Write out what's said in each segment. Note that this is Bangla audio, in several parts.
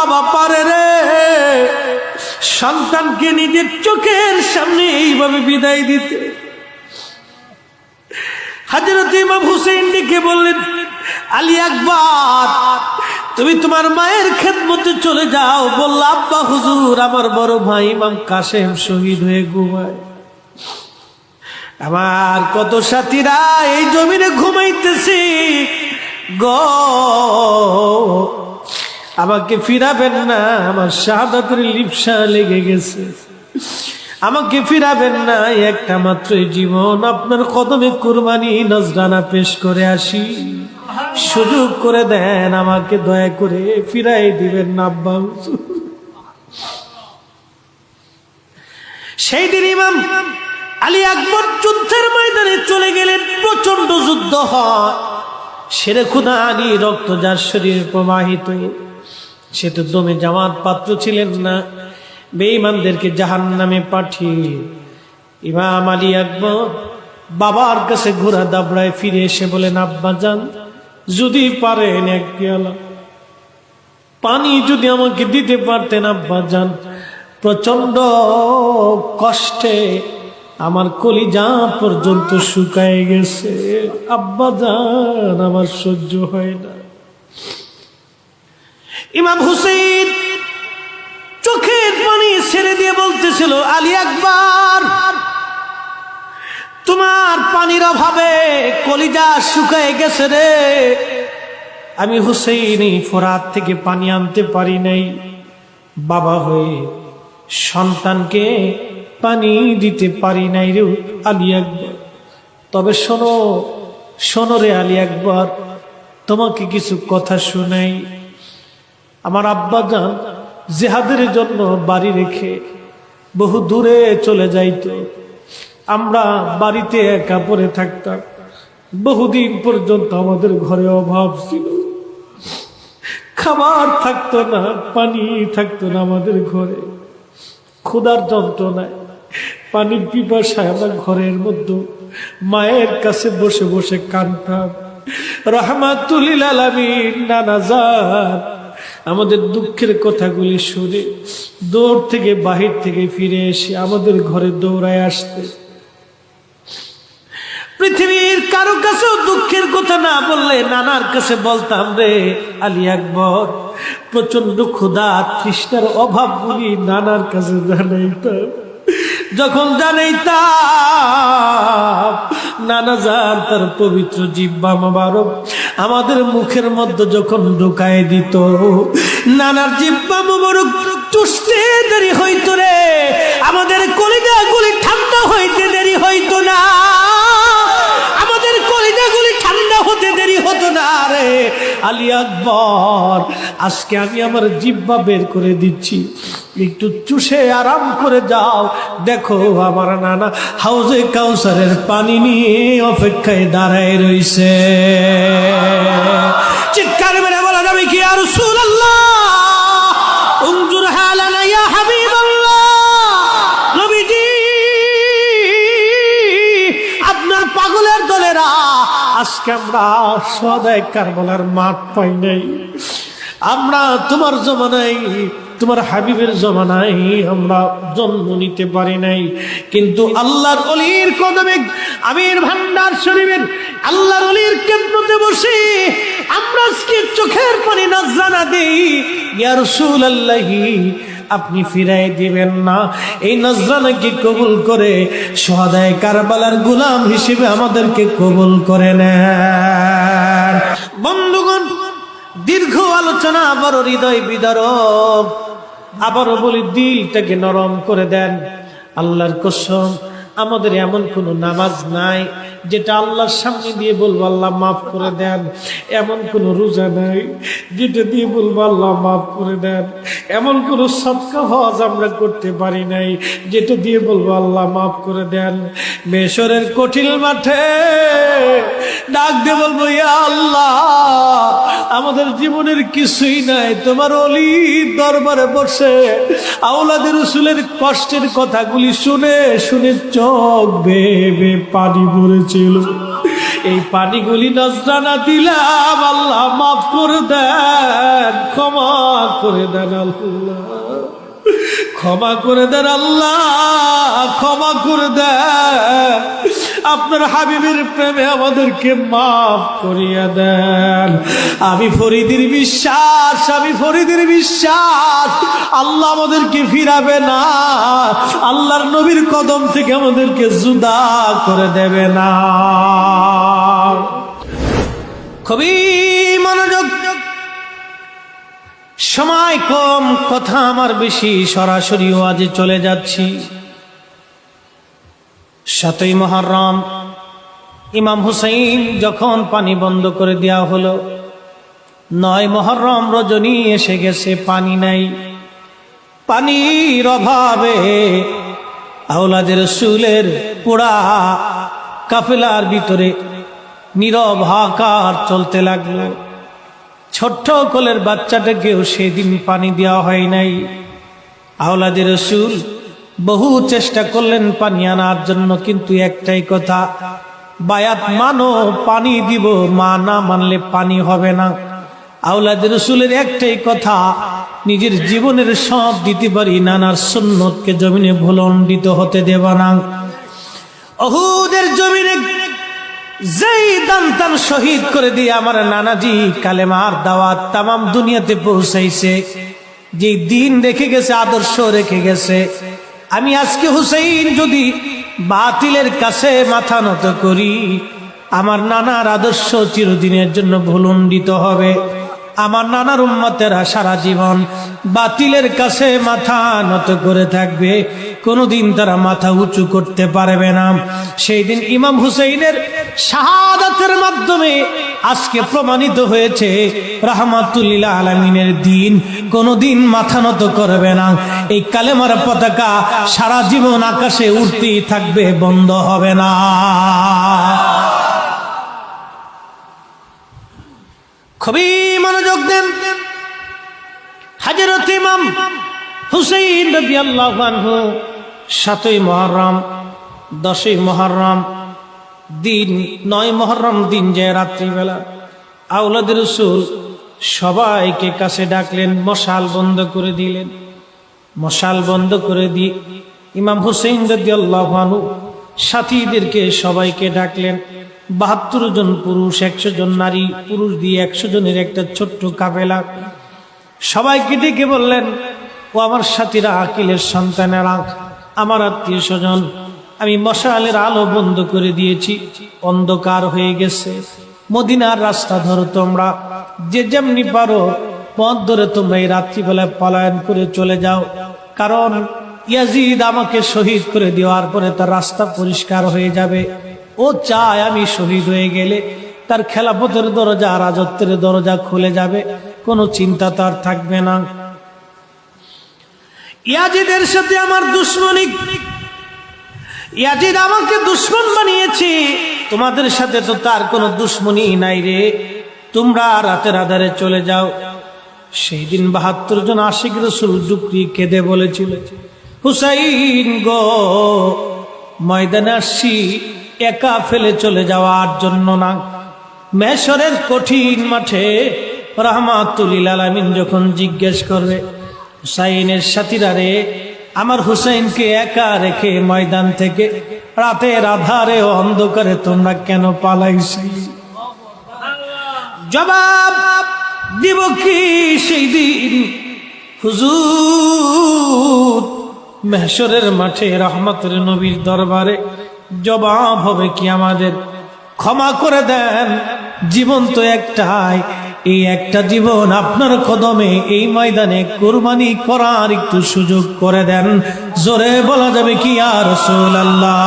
বাবা পারে রে সন্তানকে নিজের চোখের সামনে এইভাবে বিদায় দিতে? হযরত ইমাম হুসাইন ডেকে বললেন, আলী আকবর, তুমি তোমার মায়ের খেদমতে চলে যাও। বলল, আব্বা হুজুর, আমার বড় ভাই ইমাম কাসেম শহীদ হয়ে ঘুমায়। আমার কত সাথীরা এই জমিনে ঘুমাইতেছে গো, আমাকে ফিরাবেন না, আমার শাহাদাতের লিপ্সা লেগে গেছে, আমাকে ফিরাবেন না, একটা মাত্র জীবন আপনার কদমে কুরবানি নজরানা পেশ করে আসি, সুযোগ করে দেন, আমাকে দয়া করে ফিরাই দিবেন না আব্বা হুজুর। সেই দিন ইমাম আলী আকবর যুদ্ধের ময়দানে চলে গেলেন। প্রচন্ড যুদ্ধ হয়, শেরে খুদা আলী রক্ত যার শরীরে প্রবাহিত, সে তো দমে যাওয়ার পাত্র ছিলেন না। বেঈমানদেরকে জাহান্নামে পাঠিয়ে ইমাম আলী আকবর বাবার কাছে ঘোড়া দাবড়ায় ফিরে এসে বলেন, আব্বা জান, যদি পারেন এক পেয়ালা পানি যদি আমাকে দিতে পারতেন আব্বা জান, প্রচন্ড কষ্টে আমার কলিজা পর্যন্ত শুকায় গেছে, আব্বা জান আমার সহ্য হয় না। ইমাম হুসাইন চোখের পানি ছেড়ে দিয়ে বলতেছিল, আলী আকবর, তোমার পানির অভাবে কলিজা শুকায় গেছে রে, আমি হুসাইন ফোরাত থেকে পানি আনতে পারি নাই, বাবা হয়ে সন্তানকে পানি দিতে পারি নাই রে আলী আকবর। তবে শোনো শোনো রে আলী আকবর, তোমাকে কিছু কথা শোনাই। আমার আব্বা জান জিহাদের জন্য বাড়ি রেখে বহু দূরে চলে যাইতো, আমরা বাড়িতে একা পড়ে থাকতাম, বহুদিন পর্যন্ত আমাদের ঘরে অভাব ছিল, খাবার থাকতো না, পানি থাকতো না আমাদের ঘরে, ক্ষুধার যন্ত্রণায় পানির পিপাসায় আমরা ঘরের মধ্যে মায়ের কাছে বসে বসে কাঁদতাম। রাহমাতুল লিল আলামিন নানা জান আমাদের দুঃখের কথাগুলি শুনে দৌড় থেকে বাহির থেকে ফিরে এসে আমাদের ঘরে দৌড়ায় আসতে। পৃথিবীর কারো কাছেও দুঃখের কথা না বললে নানার কাছে বলতাম, রে আলী আকবর, প্রচন্ড ক্ষুধা তৃষ্ণার অভাবগুলি নানার কাছে জানাইতাম। যখন জানাইতাম, নানা জান তার পবিত্র জিহ্বা মোবারক আমাদের মুখের মধ্যে যখন ঢুকায় দিত, নানার জিহ্বা মোবারক চুষতে দেরি হইতো রে, আমাদের কলিজাগুলি ঠান্ডা হইতে দেরি হইতো না, আমাদের কলিজাগুলি ঠান্ডা হতে দেরি হতো না রে আলী আকবর। আজকে আমি আমার জিহ্বা বের করে দিচ্ছি, একটু চুষে আরাম করে যাও, দেখো আমার নানা হাউজে কাউসারের পানি নিয়ে অপেক্ষায় দাঁড়ায় রইছে। চিৎকার মেরে বলা যাবে কি, ইয়া রাসূলুল্লাহ উনজুর হালানা ইয়া হাবিবাল্লাহ, নবীজি আপনার পাগলের দলেরা আজকে আমরা সদায় কারবালার মাঠ পাই নাই, আমরা তোমার জমানায় তোমার হাবিবের জমানায় আমরা জন্ম নিতে পারি নাই, কিন্তু আল্লাহর ওলির কদমে আমির ভান্ডার শরীফের আল্লাহর ওলির কেন্দ্রতে বসে আমরা আজকে চোখের পানি নজরানা দেই। ইয়া রাসূলুল্লাহ, আপনি ফিরাই দিবেন না, এই নজরানাকে কবুল করে শুহাদায়ে কারবালার গোলাম হিসেবে আমাদেরকে কবুল করে নেন। বন্ধুগণ, দীর্ঘ আলোচনা বড় হৃদয় বিদারক, আবারও বলি দিলটাকে নরম করে দেন। আল্লাহর কসম, আমাদের এমন কোনো নামাজ নাই যেটা আল্লাহর সামনে দিয়ে বলবো আল্লাহ মাফ করে দেন, এমন কোনো রোজা নাই যেটা দিয়ে বলবো আল্লাহ মাফ করে দেন, এমন কোনো সদকা হজ আমরা করতে পারি নাই যেটা দিয়ে বলবো আল্লাহ মাফ করে দেন। মেশরের কঠিন মাঠে ডাক দিয়ে বলবো, ইয়া আল্লাহ, আমাদের জীবনের কিছুই নাই, তোমার ওলির দরবারে বসে আওলাদের রাসূলের কষ্টের কথাগুলি শুনে শুনে চোখ বেয়ে পানি পড়েছিল, এই পানিগুলি নজরানা দিলাম, আল্লাহ মাফ করে দেন, ক্ষমা করে দেন আল্লাহ, ক্ষমা করে দেন আল্লাহ, ক্ষমা করে দেন। আপনার হাবিবের প্রেমে আমাদেরকে মাফ করিয়া দেন। আমি ফরিদের বিশ্বাস, আমি ফরিদের বিশ্বাস, আল্লাহ আমাদেরকে ফিরাবে না, আল্লাহর নবীর কদম থেকে আমাদেরকে জুদা করে দেবে না। খুবই মনোযোগ, সময় কম, কথা আমার বেশি, সরাসরি ওয়াজে চলে যাচ্ছি। 7ই মুহররম ইমাম হুসাইন যখন পানি বন্ধ করে দেওয়া হলো, 9 মুহররম রজনী এসে গেছে, পানি নাই। পানির অভাবে আওলাদে রাসূলের পুরা কাফেলার ভিতরে নীরব হাহাকার চলতে লাগলো। ছোট্ট কোলের বাচ্চাটাকেও সেদিন পানি দেওয়া হয় নাই। আওলাদে রাসূল বহু চেষ্টা করলেন পানি আনার জন্য, কিন্তু একটাই কথা, বায়াত মানো, পানি দিব, মা না মানলে পানি হবে না। আওলাদে রাসূলের একটাই কথা, নিজের জীবনের সব দিতে পারি, নানার সুন্নতকে জমিনে ভুলণ্ডিত হতে দেব না। উহুদের জমিনে যেই দান শহীদ করে দিয়ে আমার নানাজি কালেমার দাওয়াত তামাম দুনিয়াতে পৌঁছাইছে, যে দিন রেখে গেছে, আদর্শ রেখে গেছে, আমি আজকে হুসাইন যদি বাতিলের কাছে মাথা নত করি, আমার নানার আদর্শ চিরদিনের জন্য ভুলণ্ডিত হবে। আমার নানার উম্মতেরা সারা জীবন বাতিলের কাছে মাথা নত করে থাকবে, কোনোদিন তারা মাথা উঁচু করতে পারবে না। সেই দিন ইমাম হুসাইনের শাহাদাতের মাধ্যমে আজকে প্রমাণিত হয়েছে রাহমাতুল লিল আলামিনের দিন কোনোদিন মাথা নত করবে না। এই কালেমার পতাকা সারা জীবন আকাশে উঠতেই থাকবে, বন্ধ হবে না। খুবই মনোযোগ দেন। হযরত ইমাম হুসাইন রাদিয়াল্লাহু আনহু 7ই মুহররম, 10ই মুহররম দিন, 9 মুহররম দিন যে রাত্রিবেলা আওলাদে রাসূল সবাইকে কাছে ডাকলেন, মশাল বন্ধ করে দিলেন। মশাল বন্ধ করে দিয়ে ইমাম হুসাইন রাদিয়াল্লাহু আনহু সাথীদেরকে সবাইকে ডাকলেন। 72 জন পুরুষ, 100 জন নারী, পুরুষ দিয়ে 100 জনের একটা ছোট্ট কাফেলা। সবাইকে ডেকে বললেন, ও আমার সাথীরা, আকিলের সন্তানেরা, আমার আত্মীয় স্বজন, আমি মশালের আলো বন্ধ করে দিয়েছি, অন্ধকার হয়ে গেছে। মদিনার রাস্তা ধরো, তোমরা যে যেমনি পারো পথ ধরে তোমরা এই রাত্রিবেলায় পলায়ন করে চলে যাও, কারণ ইয়াজিদ আমাকে শহীদ করে দেওয়ার পরে তার রাস্তা পরিষ্কার হয়ে যাবে। ও চায় আমি শহীদ হয়ে গেলে তার খেলাফতের দরজা, রাজত্বের দরজা খুলে যাবে, কোনো চিন্তা তার থাকবে না। ইয়াজিদের সাথে আমার দুশমনী, ইয়াজিদ আমাকে দুশমন বানিয়েছে, তোমাদের সাথে তো তার কোনো দুশমনী নাই রে, তোমরা রাতের আধারে চলে যাও। সেই দিন 72 জন আশিক রাসূল ডুকরি কেঁদে বলেছিল, হুসাইন গো, ময়দানে আসছি একা ফেলে চলে যাওয়ার জন্য না। মেশরের কঠিন মাঠে রাহমাতুল লিল আলামিন যখন জিজ্ঞেস করবে, হুসাইনের সাথীরা রে, আমার হুসাইনকে একা রেখে ময়দান থেকে রাতের আধারে অন্ধকারে তোমরা কেন পালাইছিলে? জবাব দিব কি সেই দিন? হুজুর, মেহশরের মাঠে রহমতের নবীর দরবারে জবাব হবে কি আমাদের? ক্ষমা করে দেন, জীবন তো একটাই, এই একটা জীবন আপনার কদমে এই ময়দানে কুরবানি করার একটু সুযোগ করে দেন। জোরে বলা যাবে কি ইয়া রাসূলুল্লাহ?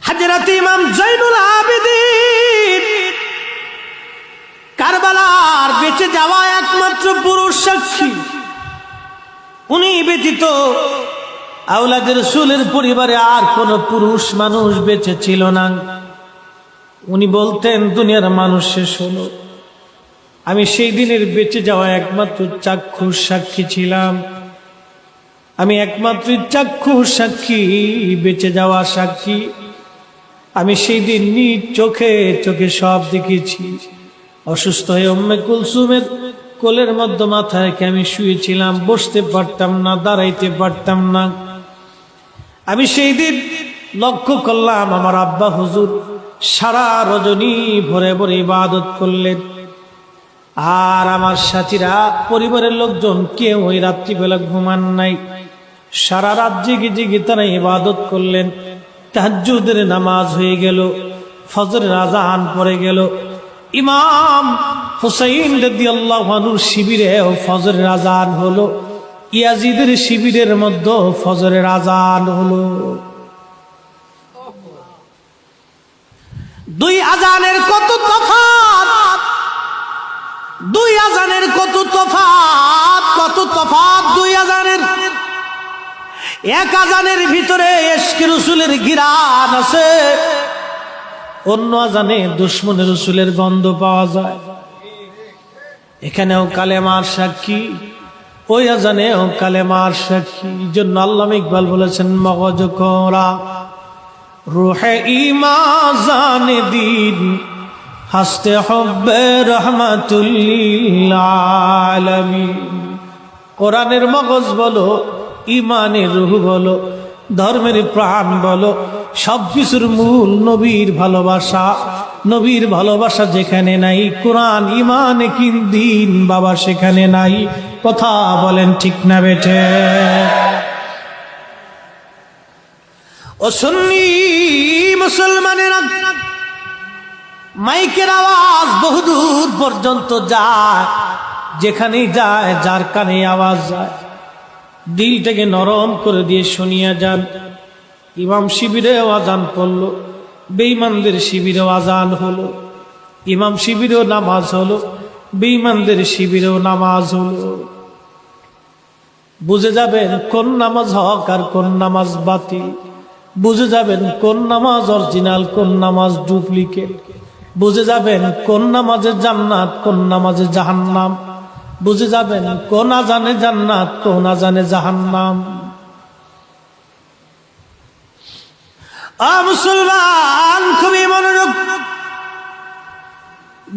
হযরত ইমাম জয়নুল আবেদিন কারবালার বেঁচে যাওয়া একমাত্র পুরুষ সাক্ষী, উনি ব্যতীত আওলাদে রাসূলের পরিবারে আর কোন পুরুষ মানুষ বেঁচে ছিল না। উনি বলতেন, দুনিয়ার মানুষ শেষ হলো, আমি সেই দিনের বেঁচে যাওয়া একমাত্র চাক্ষুষ সাক্ষী ছিলাম। আমি একমাত্র চাক্ষুষ সাক্ষী, বেঁচে যাওয়া সাক্ষী। আমি সেই দিন নিজ চোখে চোখে সব দেখেছি। অসুস্থ হয়ে উম্মে কুলসুমের কোলের মধ্যে মাথা রেখে আমি শুয়েছিলাম, বসতে পারতাম না, দাঁড়াইতে পারতাম না। আমি সেই দিন লক্ষ্য করলাম আমার আব্বা হুজুর সারা রজনী ভরে ভরে ইবাদত করলেন, আর আমার সাথীরা পরিবারের লোকজন কেউ ওই রাত্রিবেলা ঘুমান নাই। সারা রাত জেগে জেগে তারা ইবাদত করলেন। তাহাজ্জুদের নামাজ হয়ে গেল, ফজরের আযান পড়ে গেল। ইমাম হুসাইন রাদিয়াল্লাহু আনহুর শিবিরে ফজরের আযান হলো, ইয়াজিদের শিবিরের মধ্যে ফজরের আযান হলো। দুই আযানের কত তফাত, দুই আযানের কত তফাত, কত তফাত দুই আযানের। এক আযানের ভিতরে ইশকে রাসূলের ঘিরান আছে, অন্য আযানে দুশমনের রাসূলের গন্ধ পাওয়া যায়। এখানেও কালেমার সাক্ষী, ওই আযানেও কালেমার সাক্ষী। এই জন্য আল্লামা ইকবাল বলেছেন, মগজ কোরা রুহে ঈমান জানে দিন, হাসতে হব্বে রহমাতুল লিল আলামিন। কোরআনের মগজ বলো, ইমানের রূহ বলো, ধর্মের প্রাণ বলো, সবকিছুর মূল নবীর ভালোবাসা। নবীর ভালোবাসা যেখানে নাই, কোরআন ইমান কিন দিন বাবা সেখানে নাই। কথা বলেন ঠিক না বেঠে? ও সুন্নি মুসলমানেরা, মাইকের আওয়াজ বহুদূর পর্যন্ত যায়, যেখানেই যায় যার কানে আওয়াজ যায়, দিলটাকে নরম করে দিয়ে শুনিয়া যান। ইমাম শিবিরেও আযান পড়লো, বেঈমানদের শিবিরেও আযান হলো। ইমাম শিবিরেও নামাজ হলো, বেঈমানদের শিবিরেও নামাজ হলো। বুঝে যাবেন কোন নামাজ হক আর কোন নামাজ বাতিল। বুঝে যাবেন কোন নামাজ অরিজিনাল, কোন নামাজ ডুপ্লিকেট। বুঝে যাবেন কোন নামাজে জান্নাত, কোন নামাজে জাহান্নাম। বুঝে যাবেন কোন আযানে জান্নাত, কোন আযানে জাহান্নাম। মুসলমান খুবই মনোযোগ।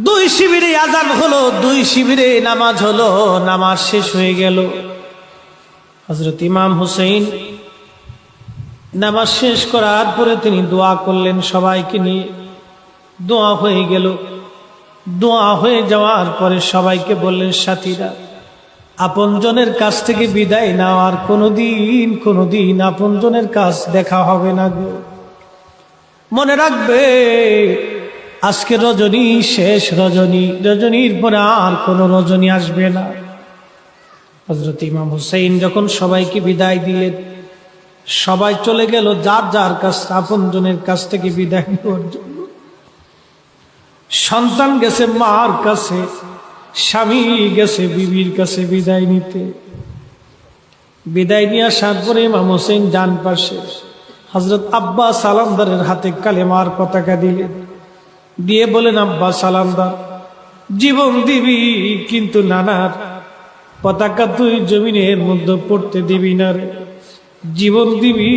দুই শিবিরে আযান হলো, দুই শিবিরে নামাজ হলো। নামাজ শেষ হয়ে গেল। হযরত ইমাম হুসাইন নামাজ শেষ করার পরে তিনি দোয়া করলেন সবাইকে নিয়ে। দোয়া হয়ে গেল। দোয়া হয়ে যাওয়ার পরে সবাইকে বললেন, সাথীরা আপনজনের কাছ থেকে বিদায় নাও, আর কোনোদিন আপনজনের কাছ দেখা হবে না গো। মনে রাখবে আজকে রজনী শেষ রজনী, রজনীর পরে আর কোন রজনী আসবে না। হযরত ইমাম হুসাইন যখন সবাইকে বিদায় দিলেন, সবাই চলে গেল যার যার কাছ, আপনজনের কাছ থেকে বিদায় নেওয়ার জন্য। সন্তান গেছে মার কাছে, স্বামী গেছে বিবির কাছে বিদায় নিতে। বিদায় নিয়ে আসার পরে ইমাম হুসাইন ডান পাশে হযরত আব্বা সালামদারের হাতে কালেমার পতাকা দিলেন। দিয়ে বলেন, আব্বা সালামদার জীবন দিবি, কিন্তু নানার পতাকা তুই জমিনের মধ্যে পড়তে দিবি না রে। জীবন দিবি,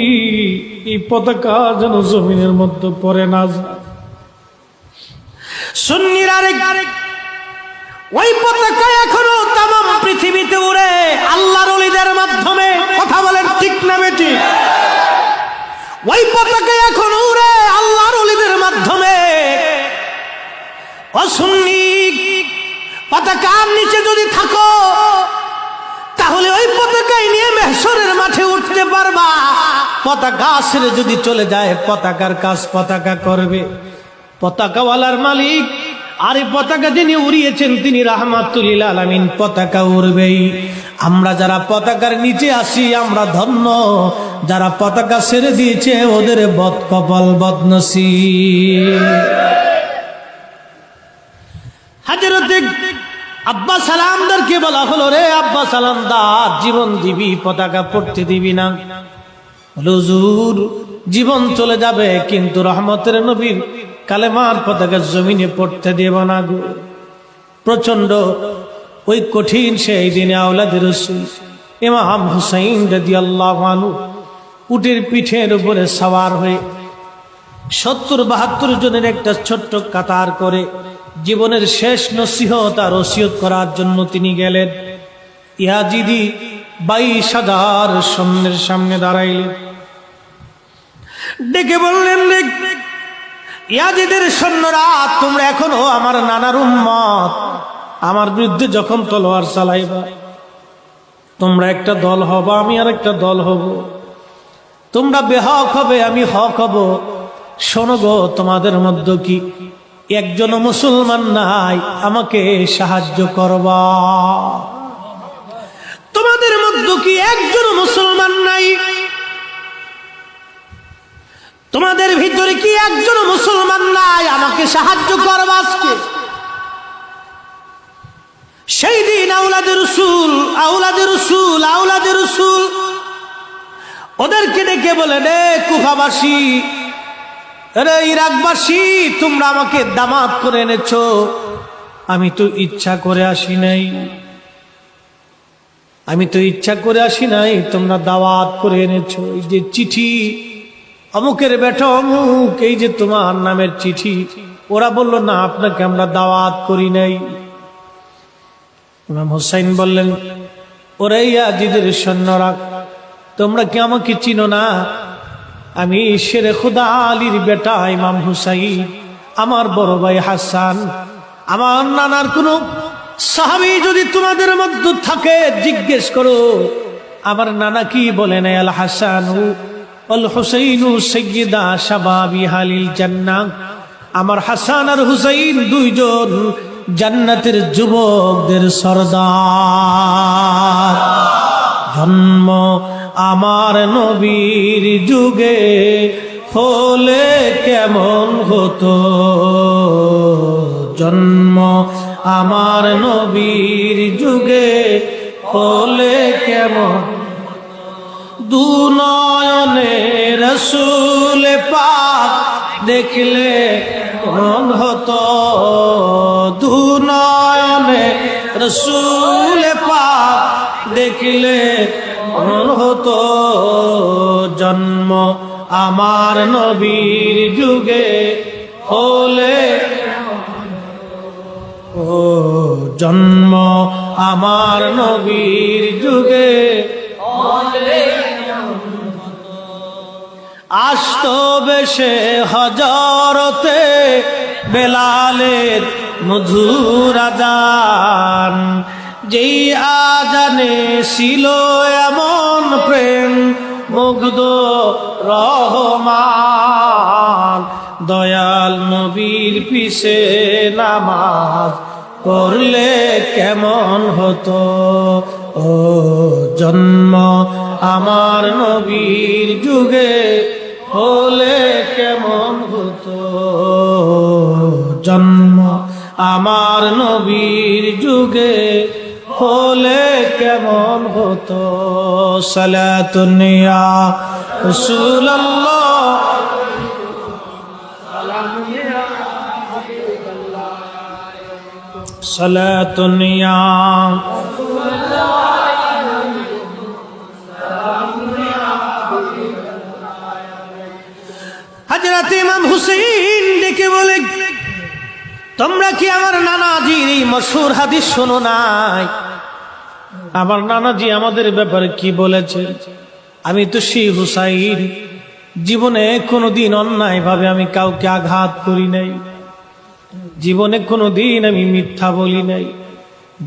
এই পতাকা যেন জমিনের মধ্যে পড়ে না যায়। সুন্নির আরেক ওই পতাকা এখনো তামাম পৃথিবীতে উড়ে আল্লাহর ওলিদের মাধ্যমে। কথা বলেন ঠিক না বেটি? ওই পতাকা এখনো উড়ে আল্লাহর ওলিদের মাধ্যমে। ও সুন্নি, পতাকার নিচে যদি থাকো তাহলে ওই পতাকায় নিয়ে মেহশরের মাঠে উঠতে পারবা। পতাকা ছেড়ে যদি চলে যায়, পতাকার কাজ পতাকা করবে। পতাকাওয়ালার মালিক, আর এই পতাকা যিনি উড়িয়েছেন তিনি রাহমাতুল লিল আলামিন। পতাকা উড়বেই। আমরা যারা পতাকার নিচে আসি আমরা ধন্য, যারা পতাকা ছেড়ে দিয়েছে ওদের বদকপাল বদনসিব। হযরত আব্বা সালামদারকে বলা হলো, রে আব্বা সালামদার জীবন দিবি, পতাকা পড়তে দিবি না? হুজুর জীবন চলে যাবে কিন্তু রহমতের নবীর কালেমার পতাকা জমিনে পড়তে দেব না গো। প্রচন্ড ওই কঠিন সেই দিনে আওলাদের রাসূল ইমাম হুসাইন রাদিয়াল্লাহু আনহু উটের পিঠের উপরে সওয়ার হয়ে 70-72 জনের একটা ছোট্ট কাতার করে জীবনের শেষ নসিহত আর ওসিয়ত করার জন্য তিনি গেলেন। ইয়াজিদি 22,000 সৈন্যের সামনে দাঁড়াইলেন, ডেকে বললেন, ইয়াজিদের সৈন্যরা, তোমরা এখনো আমার নানার উম্মত, আমার বিরুদ্ধে যখন তলোয়ার চালাইবা তোমরা একটা দল হবা, আমি আর একটা দল হব, তোমরা বেহক হবে, আমি হক হব। শোনো গো, তোমাদের মধ্যে কি একজন মুসলমান নাই আমাকে সাহায্য করবা? তোমাদের মধ্যে কি একজন মুসলমান নাই? তোমাদের ভিতরে কি একজন মুসলমান নাই আমাকে সাহায্য করবা আজকে? সেই দিন আওলাদে রসুল ওদেরকে ডেকে বলে, রে কুফাবাসী, রে ইরাকবাসী, তোমরা আমাকে দামাত করে এনেছো, আমি তো ইচ্ছা করে আসি নাই, তোমরা দাওয়াত করে এনেছো। এই যে চিঠি, অমুকের বেটা অমুক, এই যে তোমার নামের চিঠি। ওরা বলল, না, আপনাকে আমরা দাওয়াত করি নাই। ইমাম হুসাইন বললেন, ওরে ইয়াজিদের সৈন্যরা, তোমরা কি আমাকে চিনো না? আমি শেরে খুদা আলীর বেটা ইমাম হুসাইন, আমার বড় ভাই হাসান। আমার নানার কোন সাহাবী যদি তোমাদের মধ্যে থাকে জিজ্ঞেস করো, আমার নানা কি বলেন, আল হাসানু আল হুসাইনু সাইয়্যিদা শাবাবি হালিল জান্নাহ। আমার হাসান আর হুসাইন দুইজন জান্নাতের যুবকদের সরদার। জন্ম আমার নবীর যুগে হলে কেমন হতো, জন্ম আমার নবীর যুগে হলে কেমন, দুনয়নে রসুল পাক দেখলে কেমন হতো, দুনয়নে রসুল পাক দেখলে কেমন হতো, জন্ম আমার নবীর যুগে হলে, ও জন্ম আমার নবীর যুগে হলে। আসতো বেশে হজরতে বেলালের মধুর আজান, যেই আজানে ছিল এমন প্রেম মুগ্ধ রহমান, দয়াল নবীর পিছে নামাজ পড়লে কেমন হতো, ও জন্ম আমার নবীর যুগে হলে কেমন হতো, জন্ম আমার নবীর যুগে হলে কেমন হতো। সালাতুন ইয়া রাসূলুল্লাহ, সালাতুন ইয়া হযরত ইমাম হুসাইন ডেকে বলে, তোমরা কি আমার নানাজির এই মশহুর হাদিস শোনো নাই? আমার নানাজি আমাদের ব্যাপারে কি বলেছে? আমি তো সেই হুসাইন, জীবনে কোনোদিন অন্যায় ভাবে আমি কাউকে আঘাত করি নাই, জীবনে কোনোদিন আমি মিথ্যা বলি নাই,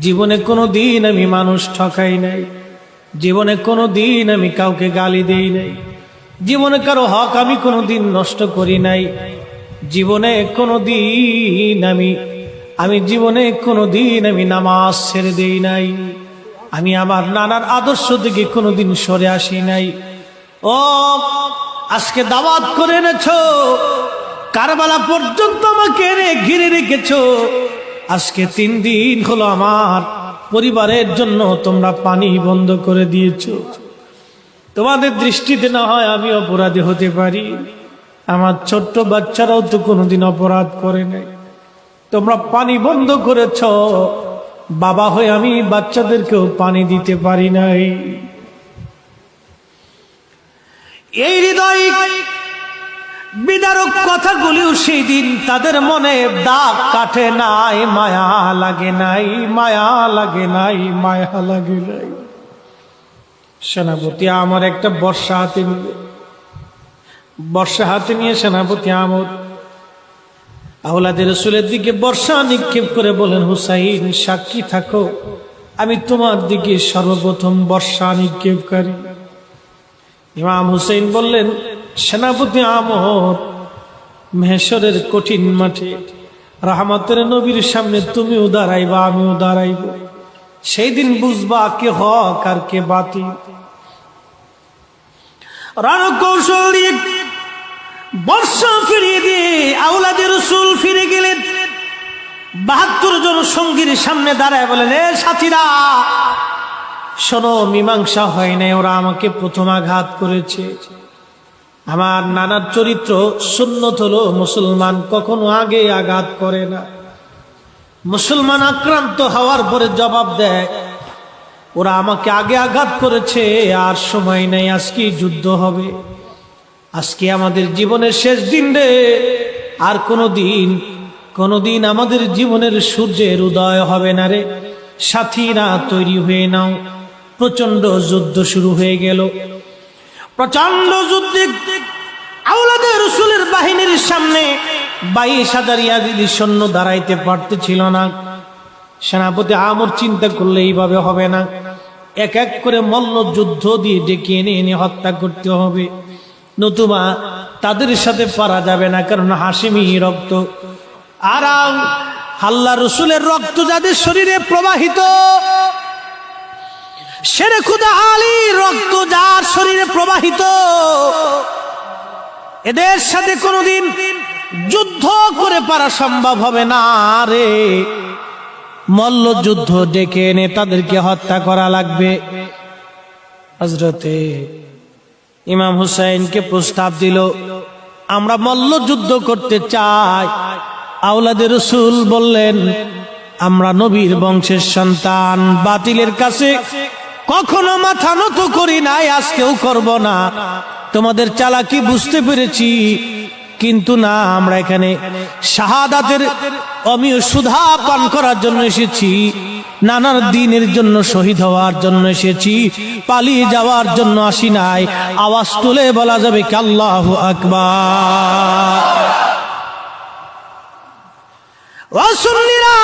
জীবনে কোনোদিন আমি মানুষ ঠকাই নাই, জীবনে কোনোদিন আমি কাউকে গালি দেই নাই, জীবনে কারো হক আমি কোনোদিন নষ্ট করি নাই, জীবনে কোনোদিন আমি জীবনে কোনোদিন আমি নামাজ ছেড়ে দেই নাই, আমি আমার নানার আদর্শ থেকে কোনোদিন সরে আসি নাই। ও আজকে দাওয়াত করে এনেছো, কারবালা পর্যন্ত আমাকে এনে ঘিরে রেখেছো, আজকে 3 দিন হলো আমার পরিবারের জন্য তোমরা পানি বন্ধ করে দিয়েছো। তোমাদের দৃষ্টিতে না হয় আমি অপরাধী হতে পারি, আমার ছোট্ট বাচ্চারাও তো কোনোদিন অপরাধ করে নাই, তোমরা পানি বন্ধ করেছ, বাবা হয়ে আমি বাচ্চাদেরকেও পানি দিতে পারি নাই। এই হৃদয় বিদারক কথাগুলিও সেই দিন তাদের মনে দাগ কাটে নাই, মায়া লাগে নাই, মায়া লাগে নাই, মায়া লাগে নাই। সেনাপতি আমার একটা বর্ষা হাতে নিল, বর্ষা হাতে নিয়ে সেনাপতি আমর আওলাদের রাসূলের দিকে বর্ষা নিক্ষেপ করে বলেন, হুসাইন সাক্ষী থাকো, আমি তোমার দিকে সর্বপ্রথম বর্ষা নিক্ষেপকারী। ইমাম হুসাইন বললেন, সেনাপতি আমর, মেহেশরের কঠিন মাঠে রাহমাতের নবীর সামনে তুমিও দাঁড়াইবা, আমিও দাঁড়াইব, সেই দিন বুঝবা কে হক আর কে বাতিল। রণকৌশল দিয়ে বর্ষা ফিরিয়ে দিয়ে আওলাদের রাসূল ফিরে গেলেন। ৭২ জন সঙ্গীর সামনে দাঁড়ায় বলেন, এ সাথীরা শোনো, মীমাংসা হয় নাই, ওরা আমাকে প্রথম আঘাত করেছে। আমার নানার চরিত্র সুন্নত হলো মুসলমান কখনো আগে আঘাত করে না। মুসলমান আক্রান্ত হওয়ার পরে জবাব দেয়, ওরা আমাকে আগে আঘাত করেছে, আর সময় নাই, আজকে যুদ্ধ হবে, আজকে আমাদের জীবনের শেষ দিন রে, আর কোনদিন আমাদের জীবনের সূর্যের উদয় হবে না রে। সাথীরা তৈরি হয়ে নাও। প্রচন্ড যুদ্ধ শুরু হয়ে গেল। প্রচন্ড যুদ্ধে আওলাদের রাসূলের বাহিনীর সামনে ২২,০০০ ইয়াজিদি সৈন্য দাঁড়াইতে পারতেছিল না। সেনাপতি আমর চিন্তা করলে এইভাবে হবে না, এক এক করে মল্ল যুদ্ধ দিয়ে ডেকে এনে এনে হত্যা করতে হবে, নতুবা তাদের সাথে পারা যাবে না, কারণ হাশিমি রক্ত। আর আল্লাহ রাসূলের রক্ত যাদের শরীরে প্রবাহিত, শেরে খুদা আলীর রক্ত যার শরীরে প্রবাহিত, এদের সাথে কোনোদিন যুদ্ধ করে পারা সম্ভব হবে না রে। মল্ল যুদ্ধ ডেকে এনে তাদেরকে হত্যা করা লাগবে। হযরতে ইমাম হুসাইনকে প্রস্তাব দিল, আমরা মল্ল যুদ্ধ করতে চাই। আওলাদের রাসূল বললেন, আমরা নবীর বংশের সন্তান, বাতিলের কাছে কখনো মাথা নত করি নাই, আজকেও করব না। তোমাদের চালাকি বুঝতে পেরেছি, কিন্তু না, আমরা এখানে শাহাদাতের অমীয় সুধা পান করার জন্য এসেছি, নানার দ্বীনের জন্য শহীদ হওয়ার জন্য এসেছি, পালিয়ে যাওয়ার জন্য আসি নাই। আওয়াজ তুলে বলা যাবে কি আল্লাহু আকবার। ওয়াসুন্নিরা,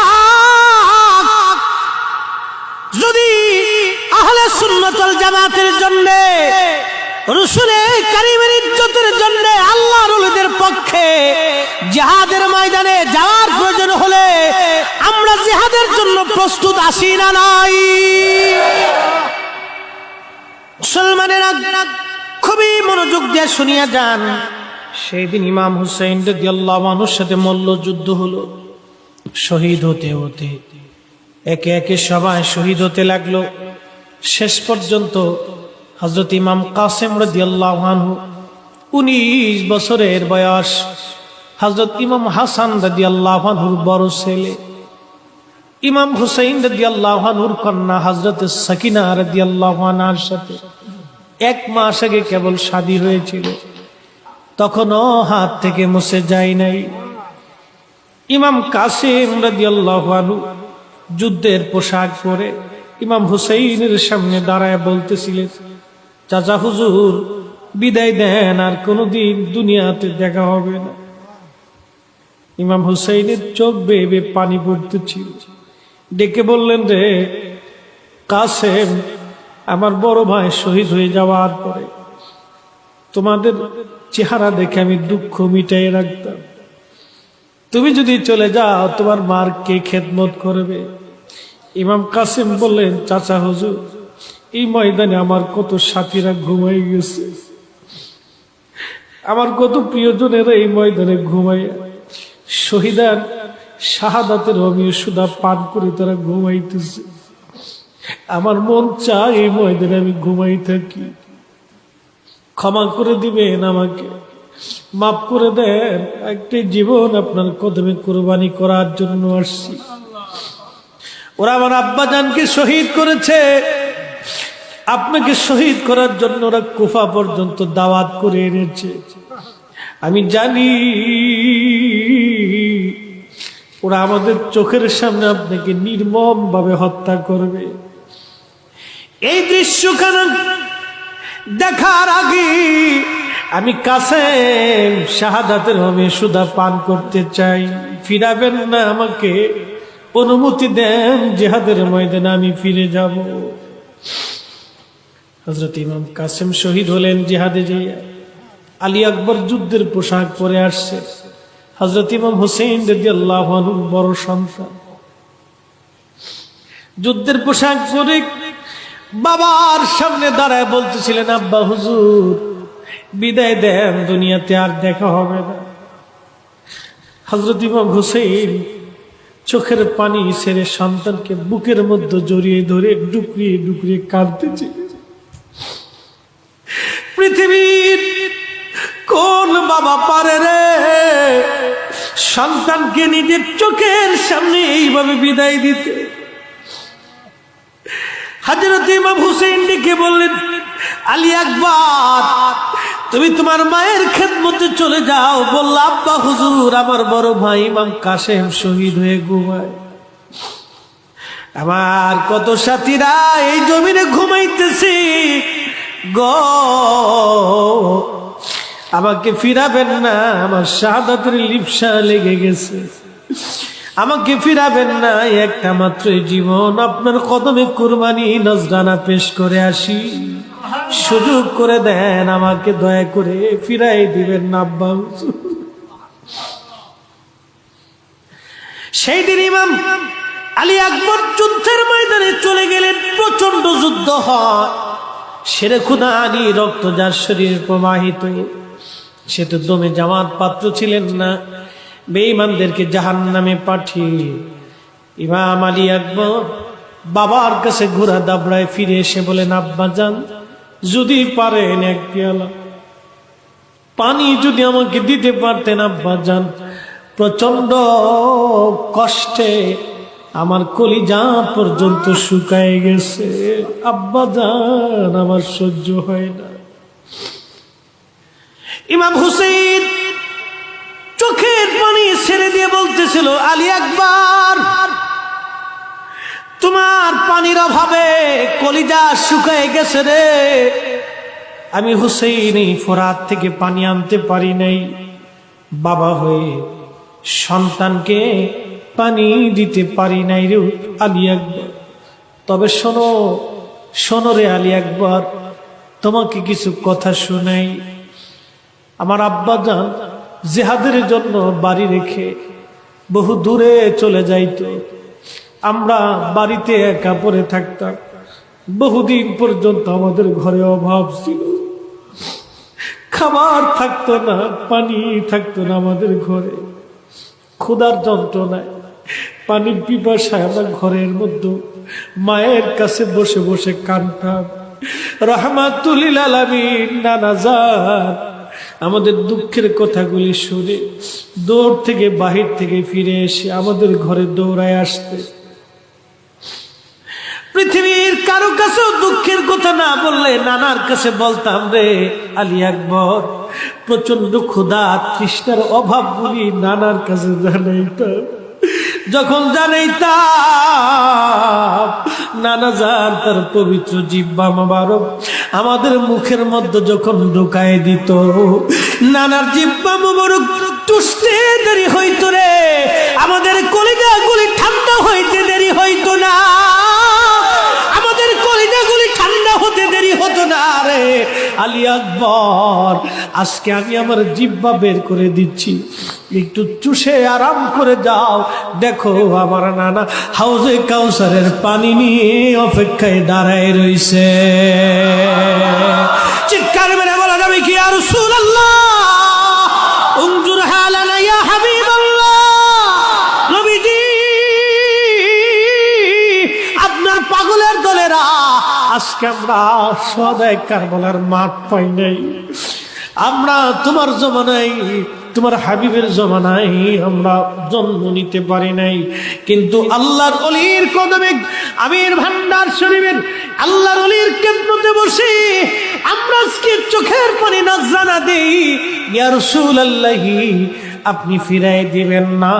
যদি আহলে সুন্নাত ওয়াল জামাতের জন্য, রাসূলে কারীমের ইজ্জতের জন্য, আল্লাহর ওলিদের পক্ষে জিহাদের ময়দানে যাওয়ার প্রয়োজন হলে আমরা জিহাদের জন্য প্রস্তুত আছি না নাই? মুসলমানেরা খুবই মনোযোগ দিয়ে শুনিয়া যান। সেই দিন ইমাম হুসাইন রাদিয়াল্লাহু আনহুর সাথে মল্ল যুদ্ধ হলো। শহীদ হতে হতে একে একে সবাই শহীদ হতে লাগলো। শেষ পর্যন্ত হযরত ইমাম কাসেম রাদিয়াল্লাহু আনহু 19 বছরের বয়স, হযরত ইমাম হাসান রাদিয়াল্লাহু আনহুর বড় ছেলে, ইমাম হুসাইন রাদিয়াল্লাহু আনহুর কন্যা হযরত সাকিনা রাদিয়াল্লাহু আনহার সাথে 1 মাস আগে কেবল শাদী হয়েছিল, তখনও হাত থেকে মুছে যায় নাই। ইমাম কাসেম রাদিয়াল্লাহু আনহু যুদ্ধের পোশাক পরে ইমাম হুসাইনের সামনে দাঁড়ায় বলতেছিলেন, চাচা হুজুর বিদায় দেন, আর কোনোদিন দুনিয়াতে দেখা হবে না। ইমাম হুসাইনের চোখ বেয়ে বেয়ে পানি পড়তেছিল। ডেকে বললেন, রে কাসেম, আমার বড় ভাই শহীদ হয়ে যাওয়ার পরে তোমাদের চেহারা দেখে আমি দুঃখ মিটাই রাখতাম। তুমি যদি চলে যাও, তোমার মার কে খেদমত করবে? ইমাম কাসেম বললেন, চাচা হুজুর, এই ময়দানে আমার কত সাথীরা ঘুমাই গেছে, আমার কত প্রিয়জনেরা এই ময়দানে ঘুমাই, শহীদার শাহাদাতের অমীয় সুধা পান করে তারা ঘুমাইতেছে। আমার মন চায় এই ময়দানে আমি ঘুমাই থাকি। ক্ষমা করে দিবেন, আমাকে মাফ করে দেন, একটি জীবন আপনার কদমে কুরবানি করার জন্য আসছি। ওরা আমার আব্বাজানকে শহীদ করেছে, আপনাকে শহীদ করার জন্য ওরা কুফা পর্যন্ত দাওয়াত করে এনেছে। আমি জানি ওরা আমাদের চোখের সামনে আপনাকে নির্মম ভাবে হত্যা করবে। এই দৃশ্যখানা দেখার আগে আমি কাসেম শাহাদাতের হবে সুদা পান করতে চাই। ফিরাবেন না, আমাকে অনুমতি দেন, জিহাদের ময়দানে আমি ফিরে যাব। হযরত ইমাম কাসেম শহীদ হলেন জিহাদে যেয়ে। আলী আকবর যুদ্ধের পোশাক পরে আসছে। হযরত ইমাম হুসাইন রাদিয়াল্লাহু আনহু বড় সন্তান, যুদ্ধের পোশাক পরে বাবার সামনে দাঁড়ায় বলতেছিলেন, আব্বা হুজুর বিদায় দেন, দুনিয়াতে আর দেখা হবে না। হযরত ইমাম হুসাইন চোখের পানি ছেড়ে সন্তানকে বুকের মধ্যে জড়িয়ে ধরে ডুকরিয়ে ডুকরিয়ে কাঁদতেছে। পৃথিবীর কোন বাবা পারে রে সন্তানকে নিজের চোখের সামনে এইভাবে বিদায় দিতে? হযরত ইমাম হুসাইন ডেকে বললেন, আলী আকবর তুমি তোমার মায়ের খেদমতে চলে যাও। বলল, আব্বা হুজুর আমার বড় ভাই ইমাম কাসেম শহীদ হয়ে ঘুমায়, আমার কত সাথীরা এই জমিনে ঘুমাইতেছে গো, আমাকে ফিরাবেন না, আমার শাহাদাতের লিপ্সা লেগে গেছে, আমাকে ফিরাবেন না, একটা মাত্র জীবন আপনার কদমে কুরবানি নজরানা পেশ করে আসি, সুযোগ করে দেন, আমাকে দয়া করে ফিরাই দিবেন না আব্বা হুজুর। সেই দিন ইমাম আলী আকবর যুদ্ধের ময়দানে চলে গেলেন। প্রচন্ড যুদ্ধ হয়, শেরে খুদা আলী রক্ত যার শরীরে প্রবাহিত, সে তো দমে জামাত পাত্র ছিলেন না। বেঈমানদেরকে জাহান্নামে পাঠিয়ে ইমাম আলী আকবর বাবার কাছে ঘোড়া দাবড়ায় ফিরে এসে বলেন, আব্বা জান যদি পারেন এক পেয়ালা পানি যদি আমাকে দিতে পারতেন আব্বা জান, প্রচন্ড কষ্টে আমার কলিজা পর্যন্ত শুকায় গেছে, আব্বা জান আমার সহ্য হয় না। ইমাম হুসাইন চোখের পানি ছেড়ে দিয়ে বলতেছিল, আলী আকবর তোমার পানির অভাবে কলিজা শুকায় গেছে রে, আমি হুসাইন এই ফোরাত থেকে পানি আনতে পারি নাই, বাবা হয়ে সন্তানকে পানি দিতে পারি নাই রে আলী আকবর। তবে শোনো শোনো রে আলী আকবর, তোমাকে কিছু কথা শোনাই। আমার আব্বা জান জিহাদের জন্য বাড়ি রেখে বহু দূরে চলে যাইত, আমরা বাড়িতে একা পড়ে থাকতাম, বহুদিন পর্যন্ত আমাদের ঘরে অভাব ছিল, খাবার থাকতো না, পানি থাকতো না আমাদের ঘরে, ক্ষুধার যন্ত্রণায় পানির পিপাসায় আমরা ঘরের মধ্যে মায়ের কাছে বসে বসে কাঁদতাম। রাহমাতুল লিল আলামিন নানা জান আমাদের দুঃখের কথাগুলি শুনে দৌড় থেকে বাহির থেকে ফিরে এসে আমাদের ঘরে দৌড়ায় আসতে। পৃথিবীর কারো কাছেও দুঃখের কথা না বললে নানার কাছে বলতাম, রে আলী আকবর প্রচন্ড ক্ষুধা তৃষ্ণার অভাবগুলি নানার কাছে জানাইতাম। যখন জানাইতাম নানা জান তার পবিত্র জিহ্বা মোবারক আমাদের মুখের মধ্যে যখন ঢুকায় দিত, নানার জিহ্বা মোবারক টুসতে দেরি হইতো রে, আমাদের কলিজাগুলি ঠান্ডা হইতে দেরি হইতো না, আমাদের কলিজাগুলি ঠান্ডা হতে দেরি হতো না রে আলী আকবর। আজকে আমি আমার জিহ্বা বের করে দিচ্ছি, একটু চুষে আরাম করে যাও, দেখো আমার নানা হাউজে কাউসারের পানি নিয়ে অপেক্ষায় দাঁড়ায় রইছে। চিৎকার মেরে বলা যাবে কি ইয়া রাসূলুল্লাহ, উনজুর হালানা ইয়া হাবিবাল্লাহ, নবীজি আপনার পাগলের দলেরা আজকে আমরা সদায় কারবালার মাঠ পাই নাই, আমরা তোমার জমানায় তোমার হাবিবের জমানায় আমরা জন্ম নিতে পারি নাই, কিন্তু আল্লাহর ওলির কদমে আমির ভান্ডার শরীফের আল্লাহর ওলির কেন্দ্রতে বসে আমরা আজকে চোখের পানি নজরানা দেই, ইয়া রাসূলুল্লাহি আপনি ফিরাই দিবেন না,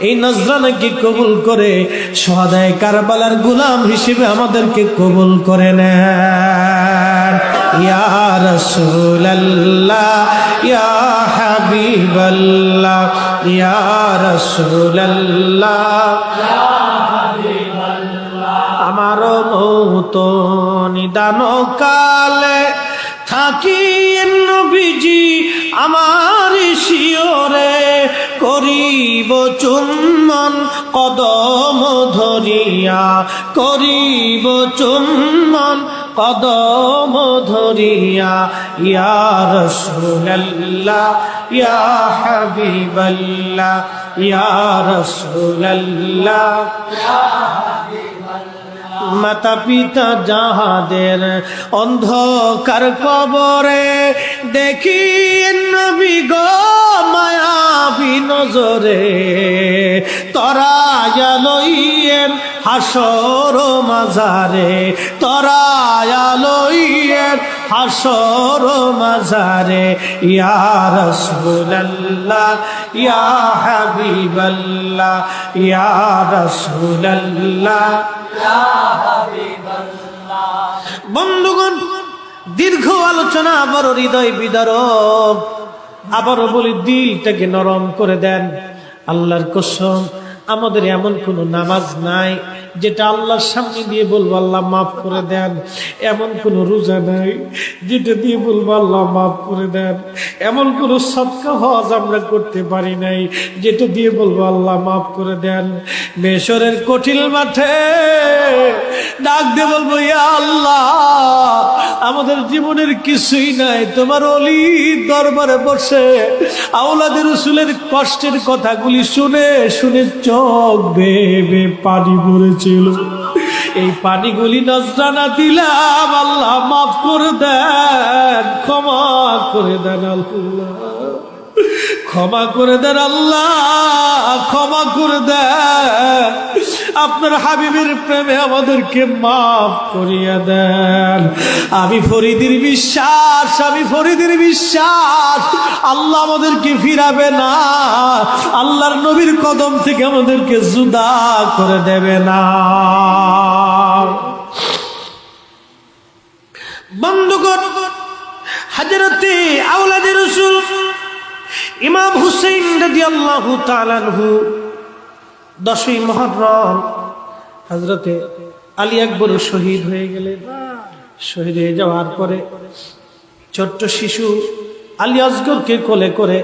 এই নজরানাকে কবুল করে শুহাদায়ে কারবালার গোলাম হিসেবে আমাদেরকে কবুল করে নেন। ইয়া রাসূলুল্লাহ ইয়া হাবিবাল্লাহ ইয়া রাসূলুল্লাহ আমার মৌত নিদান কালে থাকি নবীজি আমার শিয়রে, করিব চুম্বন কদম ধরিয়া, করিব চুম্বন কদম ধরিয়া, ইয়া রাসূলুল্লাহ ইয়া হাবিবাল্লাহ ইয়া রাসূলুল্লাহ। মাতা পিতা যাহাদের অন্ধকার কবরে দেখি নবী গো মায়াবী নজরে, তরায়া লইয়েন হাসর মাজারে, তরায়া লইয়েন হাসর মাজারে, ইয়া রাসূলুল্লাহ ইয়া হাবিবাল্লাহ ইয়া রাসূলুল্লাহ। বন্ধুগণ, দীর্ঘ আলোচনা আবার হৃদয় বিদারক, আবারও বলি দিলটাকে নরম করে দেন। আল্লাহর কসম, আমাদের এমন কোন নামাজ নাই যেটা আল্লাহর সামনে দিয়ে বলবো আল্লাহ মাফ করে দেন, এমন কোন রোজা নাই যেটা দিয়ে বলবো আল্লাহ মাফ করে দেন, এমন কোন সদকা হজ আমরা করতে পারি নাই যেটা দিয়ে বলবো আল্লাহ মাফ করে দেন। মেশরের কঠিন মাঠে ডাক দিয়ে বলবো ইয়া আল্লাহ আমাদের জীবনের কিছুই নাই, তোমার ওলির দরবারে বসে আওলাদের রাসূলের কষ্টের কথাগুলি শুনে শুনে চোখ বেয়ে পানি পড়েছিল, এই পানিগুলি নজরানা দিলাম, আল্লাহ মাফ করে দেন, ক্ষমা করে দেন আল্লাহ, ক্ষমা করে দেন আল্লাহ, ক্ষমা করে দেন, আপনার হাবিবের প্রেমে আমাদেরকে মাফ করিয়া দেন। আমি ফরিদের বিশ্বাস, আমি ফরিদের বিশ্বাস আল্লাহ আমাদেরকে ফিরাবে না, আল্লাহর নবীর কদম থেকে আমাদেরকে জুদা করে দেবে না। বন্ধুগণ, হযরতে আওলাদে রাসূল ইমাম হুসাইন রাদিয়াল্লাহু তাআলা আনহু 10ই মুহররম হযরতে আলী আকবর শহীদ হয়ে গেলেন। শহীদ হয়ে যাওয়ার পরে ছোট্ট শিশু আলী আসগরকে কোলে করে